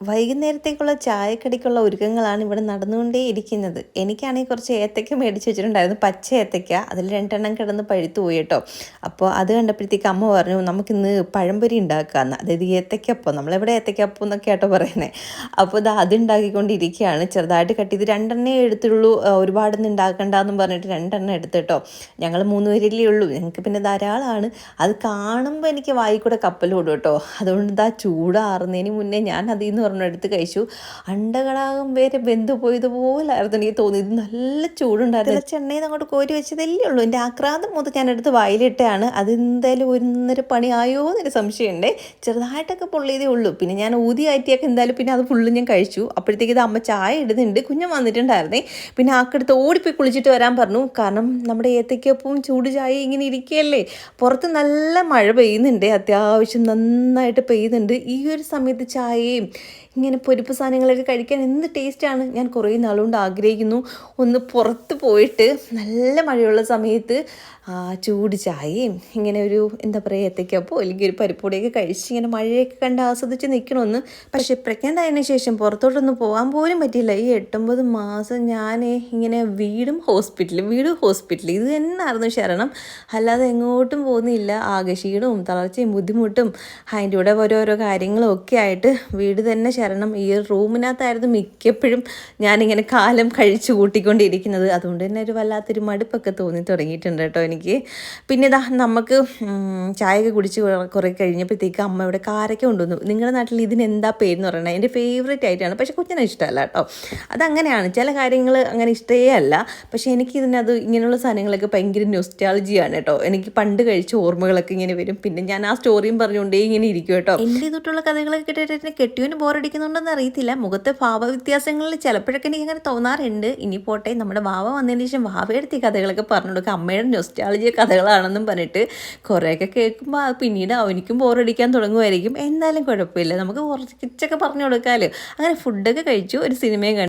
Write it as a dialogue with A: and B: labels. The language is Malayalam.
A: വൈകുന്നേരത്തേക്കുള്ള ചായക്കടിക്കുള്ള ഒരുക്കങ്ങളാണ് ഇവിടെ നടന്നുകൊണ്ടേയിരിക്കുന്നത്. എനിക്കാണെങ്കിൽ കുറച്ച് ഏത്തയ്ക്ക മേടിച്ച് വെച്ചിട്ടുണ്ടായിരുന്നു, പച്ച ഏത്തയ്ക്ക. അതിൽ 2 എണ്ണം കിടന്ന് പഴുത്തു പോയി കേട്ടോ. അപ്പോൾ അത് കണ്ടപ്പോഴത്തേക്ക് അമ്മ പറഞ്ഞു നമുക്കിന്ന് പഴംപൊരി ഉണ്ടാക്കാമെന്ന്, അതായത് ഏത്തയ്ക്കപ്പം. നമ്മളിവിടെ ഏത്തയ്ക്കപ്പം എന്നൊക്കെ ആട്ടോ പറയുന്നത്. അപ്പോൾ അത് ഉണ്ടാക്കിക്കൊണ്ടിരിക്കുകയാണ്. ചെറുതായിട്ട് കട്ട് ചെയ്ത് 2 എണ്ണേ എടുത്തുള്ളൂ, ഒരുപാടൊന്നും ഉണ്ടാക്കണ്ടെന്നും പറഞ്ഞിട്ട് 2 എണ്ണം എടുത്തിട്ടോ. ഞങ്ങൾ 3 പേരല്ലേ ഉള്ളൂ, ഞങ്ങൾക്ക് പിന്നെ ധാരാളമാണ്. അത് കാണുമ്പോൾ എനിക്ക് വായിക്കൂടെ കപ്പലോടും കേട്ടോ. അതുകൊണ്ട് ചൂടാറുന്നതിന് മുന്നേ ഞാൻ അതിൽ നിന്ന് എടുത്ത് കഴിച്ചു. അണ്ടകളാകും വരെ വെന്തു പോയതുപോലായിരുന്നു എനിക്ക് തോന്നി. ഇത് നല്ല ചൂടുണ്ടായിരുന്നു. ചെണ്ണയിൽ അങ്ങോട്ട് കോരി വെച്ചതല്ലേ ഉള്ളൂ. എൻ്റെ ആക്രാന്തം മുതൽ ഞാൻ എടുത്ത് വായിലിട്ടാണ്. അതെന്തായാലും 1.5 പണിയായോ എന്നൊരു സംശയമുണ്ടേ. ചെറുതായിട്ടൊക്കെ പൊള്ളിയതേ ഉള്ളൂ. പിന്നെ ഞാൻ ഊതി ആറ്റിയൊക്കെ എന്തായാലും പിന്നെ അത് ഫുള്ള് ഞാൻ കഴിച്ചു. അപ്പോഴത്തേക്ക് ഇത് അമ്മ ചായ ഇടുന്നുണ്ട്. കുഞ്ഞ് വന്നിട്ടുണ്ടായിരുന്നേ. പിന്നെ ആക്കെടുത്ത് ഓടിപ്പോയി കുളിച്ചിട്ട് വരാൻ പറഞ്ഞു. കാരണം നമ്മുടെ ഏത്തയ്ക്കപ്പവും ചൂട് ചായ ഇങ്ങനെ ഇരിക്കുകയല്ലേ. പുറത്ത് നല്ല മഴ പെയ്യുന്നുണ്ട്, അത്യാവശ്യം നന്നായിട്ട് പെയ്യുന്നുണ്ട്. ഈ ഒരു സമയത്ത് ചായയും ഇങ്ങനെ പൊരിപ്പ് സാധനങ്ങളൊക്കെ കഴിക്കാൻ എന്ത് ടേസ്റ്റാണ്. ഞാൻ കുറേ നാളുകൊണ്ട് ആഗ്രഹിക്കുന്നു ഒന്ന് പുറത്ത് പോയിട്ട് നല്ല മഴയുള്ള സമയത്ത് ചൂട് ചായയും ഇങ്ങനെ ഒരു എന്താ പറയുക ഏത്തയ്ക്കപ്പോ അല്ലെങ്കിൽ ഒരു പരിപ്പൊടിയൊക്കെ കഴിച്ച് ഇങ്ങനെ മഴയൊക്കെ കണ്ട് ആസ്വദിച്ച് നിൽക്കണമെന്ന്. പക്ഷെ പ്രഗ്നൻ്റ് ആയതിനു ശേഷം പുറത്തോട്ടൊന്നും പോകാൻ പോലും പറ്റിയില്ല. ഈ 8-9 മാസം ഞാൻ ഇങ്ങനെ വീടും ഹോസ്പിറ്റലും ഇത് തന്നെയായിരുന്നു ശരണം. അല്ലാതെ എങ്ങോട്ടും പോകുന്നില്ല. ആകെ ക്ഷീണവും തളർച്ചയും ബുദ്ധിമുട്ടും അതിൻ്റെ കൂടെ ഓരോരോ കാര്യങ്ങളും ഒക്കെ ആയിട്ട് വീട് തന്നെ ശരണം. ഈ റൂമിനകത്തായിരുന്നു മിക്കപ്പോഴും ഞാനിങ്ങനെ കാലം കഴിച്ചു കൂട്ടിക്കൊണ്ടിരിക്കുന്നത്. അതുകൊണ്ട് തന്നെ ഒരു വല്ലാത്തൊരു മടുപ്പൊക്കെ തോന്നി തുടങ്ങിയിട്ടുണ്ട് കേട്ടോ എനിക്ക്. പിന്നെ നമുക്ക് ചായയൊക്കെ കുടിച്ച് കുറേ കഴിഞ്ഞപ്പോഴത്തേക്ക് അമ്മ ഇവിടെ കാരക്ക കൊണ്ടുവന്നു. നിങ്ങളുടെ നാട്ടിൽ ഇതിനെന്താ പേരെന്ന് പറയണത്? എൻ്റെ ഫേവറേറ്റ് ആയിട്ടാണ്, പക്ഷേ കുഞ്ഞിനെ ഇഷ്ടമല്ല കേട്ടോ. അതങ്ങനെയാണ്, ചില കാര്യങ്ങൾ അങ്ങനെ ഇഷ്ടമേ അല്ല. പക്ഷേ എനിക്ക് ഇങ്ങനെയുള്ള സാധനങ്ങളൊക്കെ ഭയങ്കര നൊസ്റ്റാൾജിയാണ് കേട്ടോ. എനിക്ക് പണ്ട് കഴിച്ച ഓർമ്മകളൊക്കെ ഇങ്ങനെ വരും. പിന്നെ ഞാൻ ആ സ്റ്റോറിയും പറഞ്ഞുകൊണ്ടേ ഇങ്ങനെ ഇരിക്കും കേട്ടോ. എൻ്റെ തൊട്ടുള്ള കഥകളൊക്കെ കേട്ടിട്ട് കെട്ടിയവന് ബോറടിക്കുന്നുണ്ടെന്ന് അറിയത്തില്ല. മുഖത്തെ ഭാവവ്യത്യാസങ്ങളിൽ ചിലപ്പോഴൊക്കെ എനിക്ക് അങ്ങനെ തോന്നാറുണ്ട്. ഇനി പോട്ടെ, നമ്മുടെ വാവ വന്നതിന് ശേഷം വാവയെടുത്ത് ഈ കഥകളൊക്കെ പറഞ്ഞു കൊടുക്കുക. അമ്മയുടെ നൊസ്റ്റാളജിയ കഥകളാണെന്നും പറഞ്ഞിട്ട് കുറേയൊക്കെ കേൾക്കുമ്പോൾ പിന്നീട് അവനിക്കും ബോറടിക്കാൻ തുടങ്ങുമായിരിക്കും. എന്തായാലും കുഴപ്പമില്ല, നമുക്ക് കുറച്ചൊക്കെ പറഞ്ഞു കൊടുക്കാമല്ലോ. അങ്ങനെ ഫുഡൊക്കെ കഴിച്ചു, ഒരു സിനിമയും കണ്ടു.